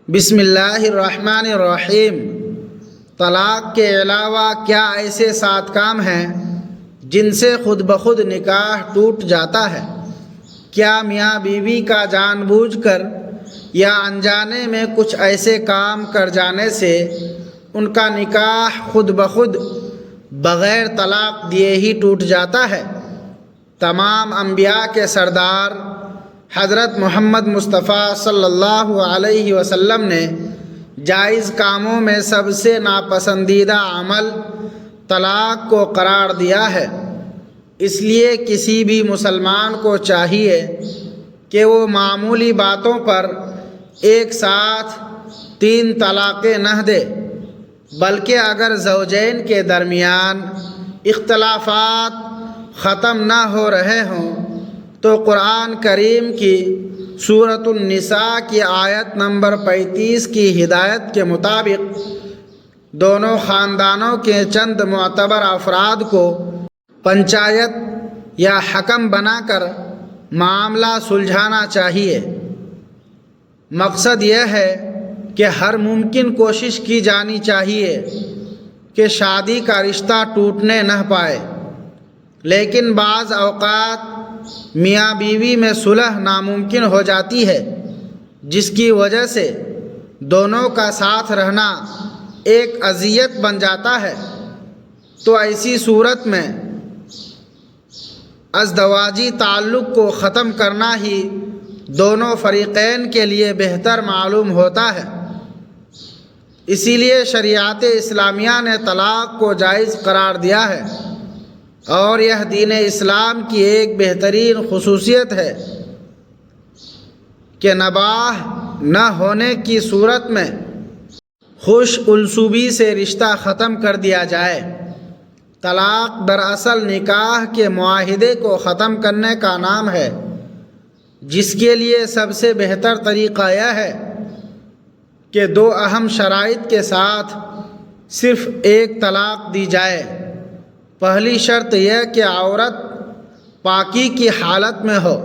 بسم اللہ الرحمن الرحیم۔ طلاق کے علاوہ کیا ایسے 7 کام ہیں جن سے خود بخود نکاح ٹوٹ جاتا ہے؟ کیا میاں بیوی کا جان بوجھ کر یا انجانے میں کچھ ایسے کام کر جانے سے ان کا نکاح خود بخود بغیر طلاق دیے ہی ٹوٹ جاتا ہے؟ تمام انبیاء کے سردار حضرت محمد مصطفیٰ صلی اللہ علیہ وسلم نے جائز کاموں میں سب سے ناپسندیدہ عمل طلاق کو قرار دیا ہے۔ اس لیے کسی بھی مسلمان کو چاہیے کہ وہ معمولی باتوں پر ایک ساتھ 3 طلاقیں نہ دے، بلکہ اگر زوجین کے درمیان اختلافات ختم نہ ہو رہے ہوں تو قرآن کریم کی سورۃ النساء کی آیت نمبر 35 کی ہدایت کے مطابق دونوں خاندانوں کے چند معتبر افراد کو پنچایت یا حکم بنا کر معاملہ سلجھانا چاہیے۔ مقصد یہ ہے کہ ہر ممکن کوشش کی جانی چاہیے کہ شادی کا رشتہ ٹوٹنے نہ پائے، لیکن بعض اوقات میاں بیوی میں صلح ناممکن ہو جاتی ہے، جس کی وجہ سے دونوں کا ساتھ رہنا ایک اذیت بن جاتا ہے۔ تو ایسی صورت میں ازدواجی تعلق کو ختم کرنا ہی دونوں فریقین کے لیے بہتر معلوم ہوتا ہے۔ اسی لیے شریعت اسلامیہ نے طلاق کو جائز قرار دیا ہے، اور یہ دین اسلام کی ایک بہترین خصوصیت ہے کہ نباہ نہ ہونے کی صورت میں خوش الصوبی سے رشتہ ختم کر دیا جائے۔ طلاق دراصل نکاح کے معاہدے کو ختم کرنے کا نام ہے، جس کے لیے سب سے بہتر طریقہ یہ ہے کہ 2 اہم شرائط کے ساتھ صرف ایک طلاق دی جائے۔ پہلی شرط یہ کہ عورت پاکی کی حالت میں ہو،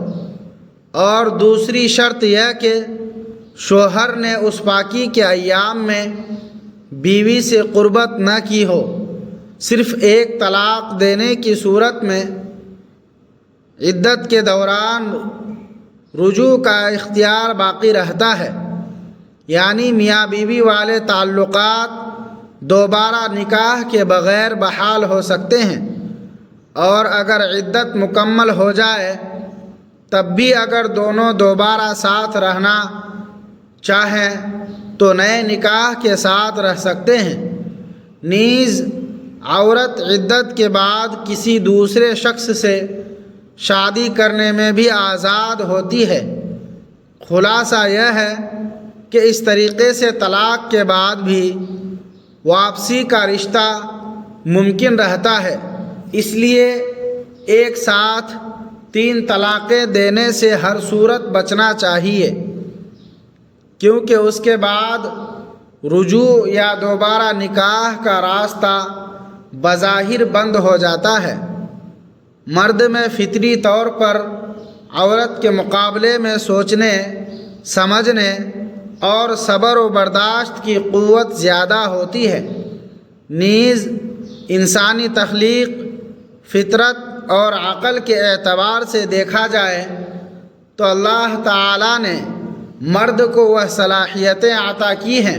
اور دوسری شرط یہ کہ شوہر نے اس پاکی کے ایام میں بیوی سے قربت نہ کی ہو۔ صرف ایک طلاق دینے کی صورت میں عدت کے دوران رجوع کا اختیار باقی رہتا ہے، یعنی میاں بیوی والے تعلقات دوبارہ نکاح کے بغیر بحال ہو سکتے ہیں، اور اگر عدت مکمل ہو جائے تب بھی اگر دونوں دوبارہ ساتھ رہنا چاہیں تو نئے نکاح کے ساتھ رہ سکتے ہیں۔ نیز عورت عدت کے بعد کسی دوسرے شخص سے شادی کرنے میں بھی آزاد ہوتی ہے۔ خلاصہ یہ ہے کہ اس طریقے سے طلاق کے بعد بھی واپسی کا رشتہ ممکن رہتا ہے۔ اس لیے ایک ساتھ 3 طلاقیں دینے سے ہر صورت بچنا چاہیے، کیونکہ اس کے بعد رجوع یا دوبارہ نکاح کا راستہ بظاہر بند ہو جاتا ہے۔ مرد میں فطری طور پر عورت کے مقابلے میں سوچنے، سمجھنے اور صبر و برداشت کی قوت زیادہ ہوتی ہے۔ نیز انسانی تخلیق، فطرت اور عقل کے اعتبار سے دیکھا جائے تو اللہ تعالیٰ نے مرد کو وہ صلاحیتیں عطا کی ہیں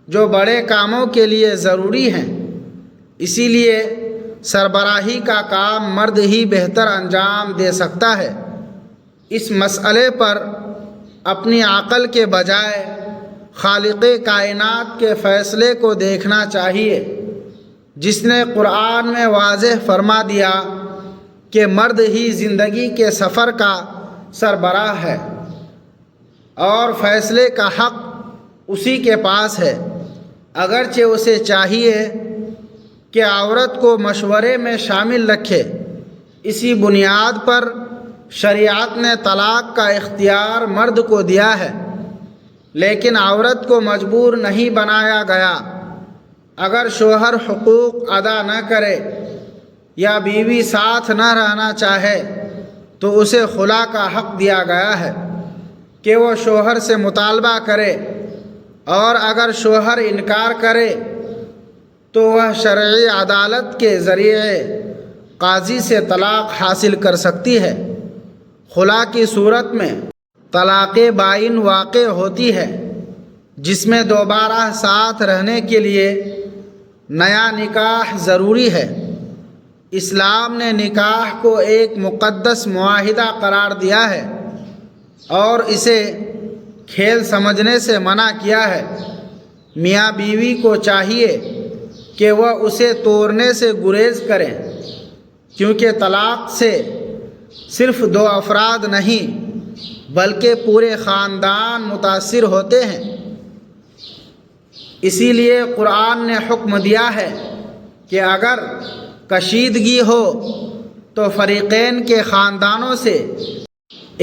جو بڑے کاموں کے لیے ضروری ہیں۔ اسی لیے سربراہی کا کام مرد ہی بہتر انجام دے سکتا ہے۔ اس مسئلے پر اپنی عقل کے بجائے خالق کائنات کے فیصلے کو دیکھنا چاہیے، جس نے قرآن میں واضح فرما دیا کہ مرد ہی زندگی کے سفر کا سربراہ ہے، اور فیصلے کا حق اسی کے پاس ہے۔ اگرچہ اسے چاہیے کہ عورت کو مشورے میں شامل رکھے۔ اسی بنیاد پر شریعت نے طلاق کا اختیار مرد کو دیا ہے، لیکن عورت کو مجبور نہیں بنایا گیا۔ اگر شوہر حقوق ادا نہ کرے یا بیوی ساتھ نہ رہنا چاہے تو اسے خلا کا حق دیا گیا ہے کہ وہ شوہر سے مطالبہ کرے اور اگر شوہر انکار کرے تو وہ شرعی عدالت کے ذریعے قاضی سے طلاق حاصل کر سکتی ہے۔ خلا کی صورت میں طلاق بائن واقع ہوتی ہے، جس میں دوبارہ ساتھ رہنے کے لیے نیا نکاح ضروری ہے۔ اسلام نے نکاح کو ایک مقدس معاہدہ قرار دیا ہے اور اسے کھیل سمجھنے سے منع کیا ہے۔ میاں بیوی کو چاہیے کہ وہ اسے توڑنے سے گریز کریں، کیونکہ طلاق سے صرف 2 افراد نہیں بلکہ پورے خاندان متاثر ہوتے ہیں۔ اسی لیے قرآن نے حکم دیا ہے کہ اگر کشیدگی ہو تو فریقین کے خاندانوں سے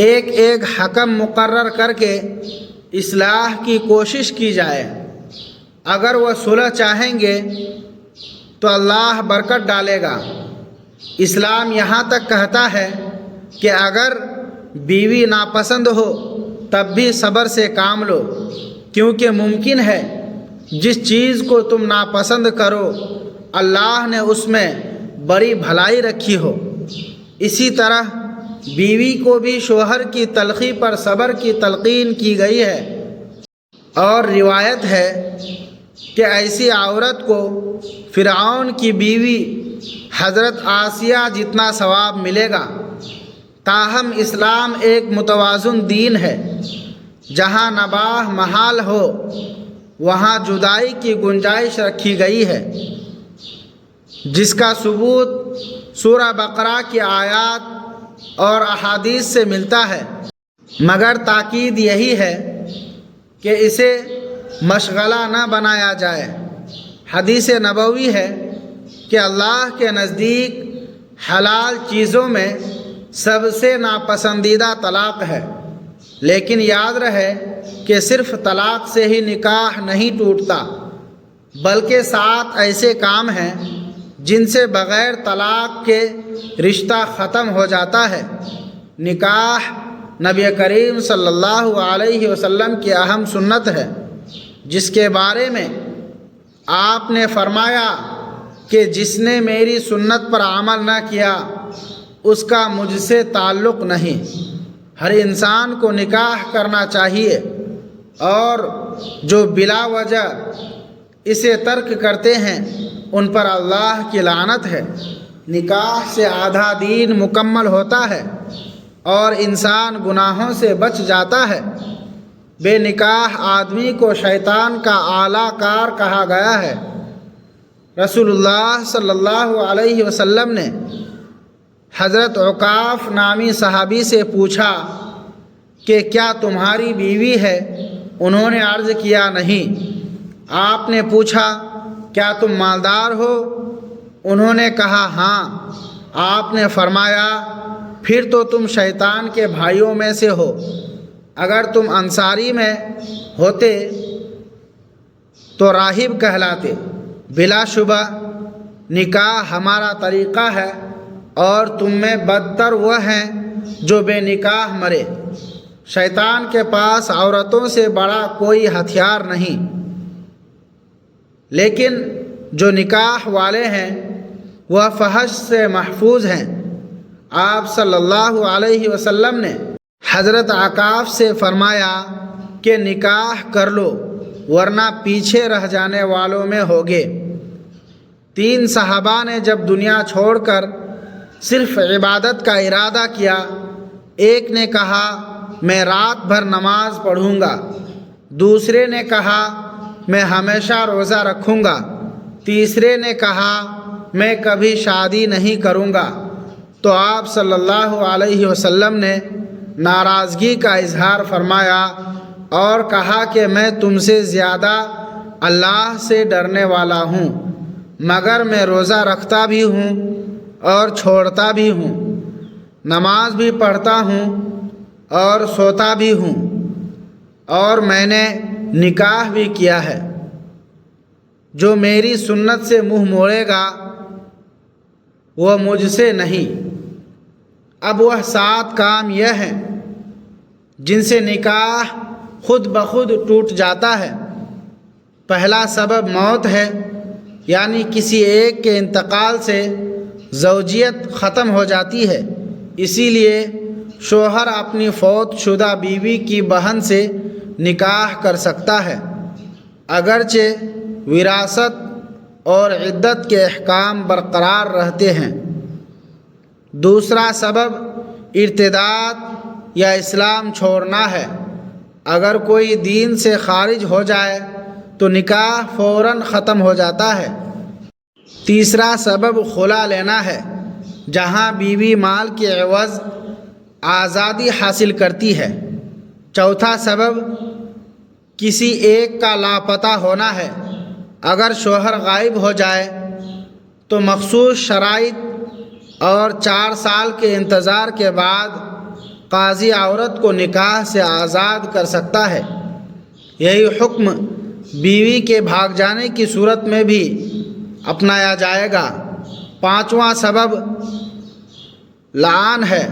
ایک ایک حکم مقرر کر کے اصلاح کی کوشش کی جائے۔ اگر وہ صلح چاہیں گے تو اللہ برکت ڈالے گا۔ اسلام یہاں تک کہتا ہے کہ اگر بیوی ناپسند ہو تب بھی صبر سے کام لو، کیونکہ ممکن ہے جس چیز کو تم ناپسند کرو اللہ نے اس میں بڑی بھلائی رکھی ہو۔ اسی طرح بیوی کو بھی شوہر کی تلخی پر صبر کی تلقین کی گئی ہے، اور روایت ہے کہ ایسی عورت کو فرعون کی بیوی حضرت آسیہ جتنا ثواب ملے گا۔ تاہم اسلام ایک متوازن دین ہے۔ جہاں نباہ محال ہو وہاں جدائی کی گنجائش رکھی گئی ہے، جس کا ثبوت سورہ بقرہ کی آیات اور احادیث سے ملتا ہے، مگر تاکید یہی ہے کہ اسے مشغلہ نہ بنایا جائے۔ حدیث نبوی ہے کہ اللہ کے نزدیک حلال چیزوں میں سب سے ناپسندیدہ طلاق ہے، لیکن یاد رہے کہ صرف طلاق سے ہی نکاح نہیں ٹوٹتا، بلکہ 7 ایسے کام ہیں جن سے بغیر طلاق کے رشتہ ختم ہو جاتا ہے۔ نکاح نبی کریم صلی اللہ علیہ وسلم کی اہم سنت ہے، جس کے بارے میں آپ نے فرمایا کہ جس نے میری سنت پر عمل نہ کیا اس کا مجھ سے تعلق نہیں۔ ہر انسان کو نکاح کرنا چاہیے، اور جو بلا وجہ اسے ترک کرتے ہیں ان پر اللہ کی لعنت ہے۔ نکاح سے آدھا دین مکمل ہوتا ہے اور انسان گناہوں سے بچ جاتا ہے۔ بے نکاح آدمی کو شیطان کا اعلیٰ کار کہا گیا ہے۔ رسول اللہ صلی اللہ علیہ وسلم نے حضرت عکاف نامی صحابی سے پوچھا کہ کیا تمہاری بیوی ہے؟ انہوں نے عرض کیا نہیں۔ آپ نے پوچھا کیا تم مالدار ہو؟ انہوں نے کہا ہاں۔ آپ نے فرمایا پھر تو تم شیطان کے بھائیوں میں سے ہو۔ اگر تم انصاری میں ہوتے تو راہب کہلاتے۔ بلا شبہ نکاح ہمارا طریقہ ہے، اور تم میں بدتر وہ ہیں جو بے نکاح مرے۔ شیطان کے پاس عورتوں سے بڑا کوئی ہتھیار نہیں، لیکن جو نکاح والے ہیں وہ فحش سے محفوظ ہیں۔ آپ صلی اللہ علیہ وسلم نے حضرت عکاف سے فرمایا کہ نکاح کر لو ورنہ پیچھے رہ جانے والوں میں ہوگے۔ 3 صحابہ نے جب دنیا چھوڑ کر صرف عبادت کا ارادہ کیا، ایک نے کہا میں رات بھر نماز پڑھوں گا، دوسرے نے کہا میں ہمیشہ روزہ رکھوں گا، تیسرے نے کہا میں کبھی شادی نہیں کروں گا۔ تو آپ صلی اللہ علیہ وسلم نے ناراضگی کا اظہار فرمایا اور کہا کہ میں تم سے زیادہ اللہ سے ڈرنے والا ہوں، مگر میں روزہ رکھتا بھی ہوں اور چھوڑتا بھی ہوں، نماز بھی پڑھتا ہوں اور سوتا بھی ہوں، اور میں نے نکاح بھی کیا ہے۔ جو میری سنت سے منہ موڑے گا وہ مجھ سے نہیں۔ اب وہ 7 کام یہ ہیں جن سے نکاح خود بخود ٹوٹ جاتا ہے۔ پہلا سبب موت ہے، یعنی کسی ایک کے انتقال سے زوجیت ختم ہو جاتی ہے، اسی لیے شوہر اپنی فوت شدہ بیوی کی بہن سے نکاح کر سکتا ہے، اگرچہ وراثت اور عدت کے احکام برقرار رہتے ہیں۔ دوسرا سبب ارتداد یا اسلام چھوڑنا ہے۔ اگر کوئی دین سے خارج ہو جائے تو نکاح فوراً ختم ہو جاتا ہے۔ تیسرا سبب خلا لینا ہے، جہاں بیوی مال کے عوض آزادی حاصل کرتی ہے۔ چوتھا سبب کسی ایک کا لاپتہ ہونا ہے۔ اگر شوہر غائب ہو جائے تو مخصوص شرائط اور 4 سال کے انتظار کے بعد قاضی عورت کو نکاح سے آزاد کر سکتا ہے۔ یہی حکم بیوی کے بھاگ جانے کی صورت میں بھی اپنایا جائے گا۔ پانچواں سبب لعان ہے۔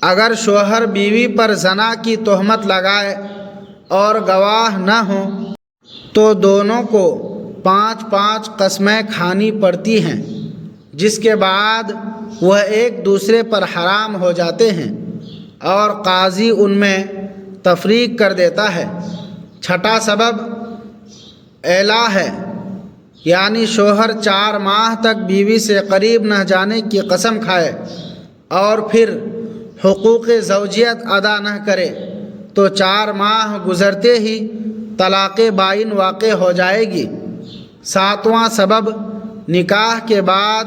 اگر شوہر بیوی پر زنا کی تہمت لگائے اور گواہ نہ ہوں تو دونوں کو 5 قسمیں کھانی پڑتی ہیں، جس کے بعد وہ ایک دوسرے پر حرام ہو جاتے ہیں اور قاضی ان میں تفریق کر دیتا ہے۔ چھٹا سبب ایلا ہے، یعنی شوہر 4 ماہ تک بیوی سے قریب نہ جانے کی قسم کھائے اور پھر حقوق زوجیت ادا نہ کرے تو 4 ماہ گزرتے ہی طلاق بائن واقع ہو جائے گی۔ 7واں سبب نکاح کے بعد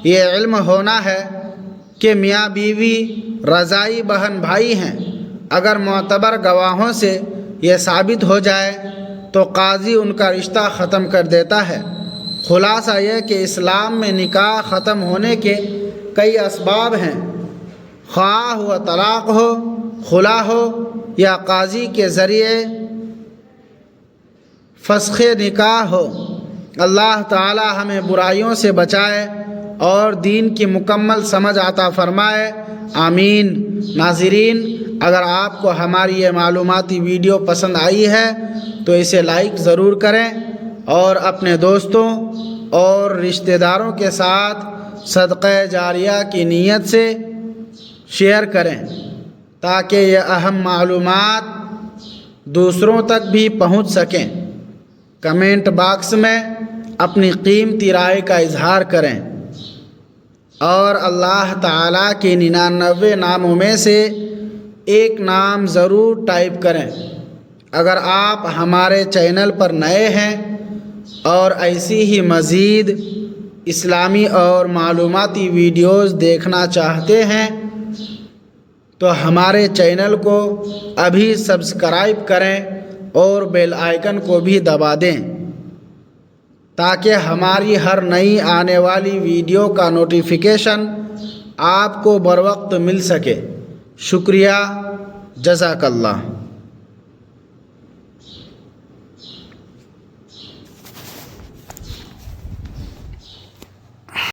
یہ علم ہونا ہے کہ میاں بیوی رضائی بہن بھائی ہیں۔ اگر معتبر گواہوں سے یہ ثابت ہو جائے تو قاضی ان کا رشتہ ختم کر دیتا ہے۔ خلاصہ یہ کہ اسلام میں نکاح ختم ہونے کے کئی اسباب ہیں، خواہ وہ طلاق ہو، خلا ہو یا قاضی کے ذریعے فسخ نکاح ہو۔ اللہ تعالی ہمیں برائیوں سے بچائے اور دین کی مکمل سمجھ عطا فرمائے، آمین۔ ناظرین، اگر آپ کو ہماری یہ معلوماتی ویڈیو پسند آئی ہے تو اسے لائک ضرور کریں اور اپنے دوستوں اور رشتہ داروں کے ساتھ صدقہ جاریہ کی نیت سے شیئر کریں تاکہ یہ اہم معلومات دوسروں تک بھی پہنچ سکیں۔ کمنٹ باکس میں اپنی قیمتی رائے کا اظہار کریں اور اللہ تعالیٰ کے 99 ناموں میں سے ایک نام ضرور ٹائپ کریں۔ اگر آپ ہمارے چینل پر نئے ہیں اور ایسی ہی مزید اسلامی اور معلوماتی ویڈیوز دیکھنا چاہتے ہیں تو ہمارے چینل کو ابھی سبسکرائب کریں اور بیل آئیکن کو بھی دبا دیں تاکہ ہماری ہر نئی آنے والی ویڈیو کا نوٹیفیکیشن آپ کو بروقت مل سکے۔ شکریہ، جزاک اللہ۔